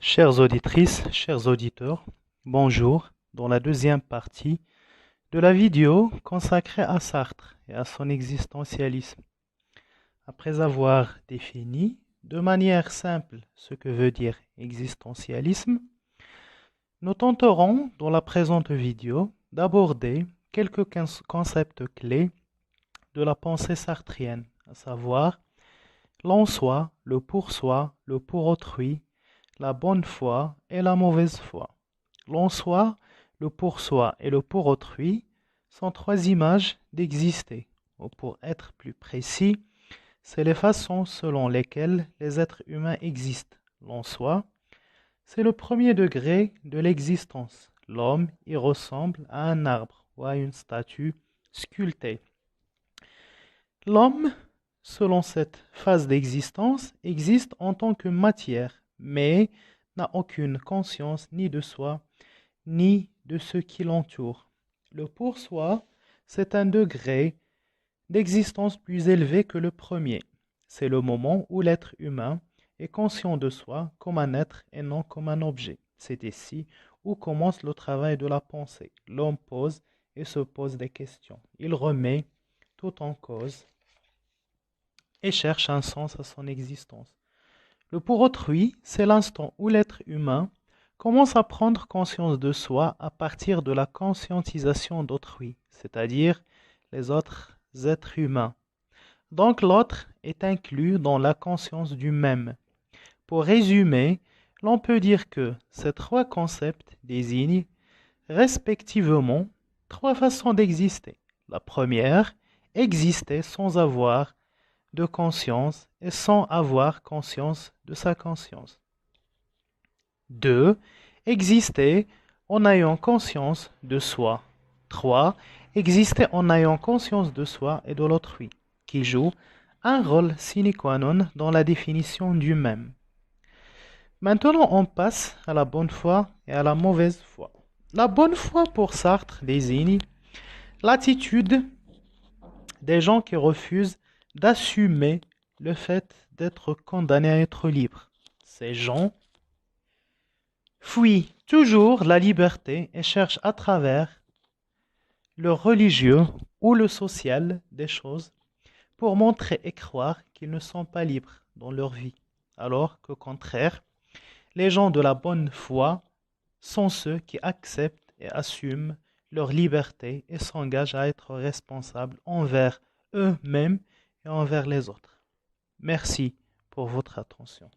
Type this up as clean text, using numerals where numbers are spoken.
Chères auditrices, chers auditeurs, bonjour. Dans la deuxième partie de la vidéo consacrée à Sartre et à son existentialisme. Après avoir défini de manière simple ce que veut dire existentialisme, nous tenterons dans la présente vidéo d'aborder quelques concepts clés de la pensée sartrienne, à savoir l'en soi, le pour soi, le pour autrui, la bonne foi et la mauvaise foi. L'en soi, le pour soi et le pour autrui sont trois images d'exister, ou pour être plus précis, c'est les façons selon lesquelles les êtres humains existent. L'en soi, c'est le premier degré de l'existence. L'homme y ressemble à un arbre ou à une statue sculptée. L'homme, selon cette phase d'existence, existe en tant que matière, mais n'a aucune conscience ni de soi, ni de ce qui l'entoure. Le pour soi, c'est un degré d'existence plus élevé que le premier. C'est le moment où l'être humain est conscient de soi comme un être et non comme un objet. C'est ici où commence le travail de la pensée. L'homme pose et se pose des questions. Il remet tout en cause et cherche un sens à son existence. Le pour autrui, c'est l'instant où l'être humain commence à prendre conscience de soi à partir de la conscientisation d'autrui, c'est-à-dire les autres êtres humains. Donc l'autre est inclus dans la conscience du même. Pour résumer, l'on peut dire que ces trois concepts désignent respectivement trois façons d'exister. La première, exister sans avoir de conscience et sans avoir conscience de sa conscience. 2. Exister en ayant conscience de soi. 3. Exister en ayant conscience de soi et de l'autrui, qui joue un rôle sine qua non dans la définition du même. Maintenant, on passe à la bonne foi et à la mauvaise foi. La bonne foi pour Sartre désigne l'attitude des gens qui refusent d'assumer le fait d'être condamnés à être libres. Ces gens fuient toujours la liberté et cherchent à travers le religieux ou le social des choses pour montrer et croire qu'ils ne sont pas libres dans leur vie. Alors qu'au contraire, les gens de la bonne foi sont ceux qui acceptent et assument leur liberté et s'engagent à être responsables envers eux-mêmes et envers les autres. Merci pour votre attention.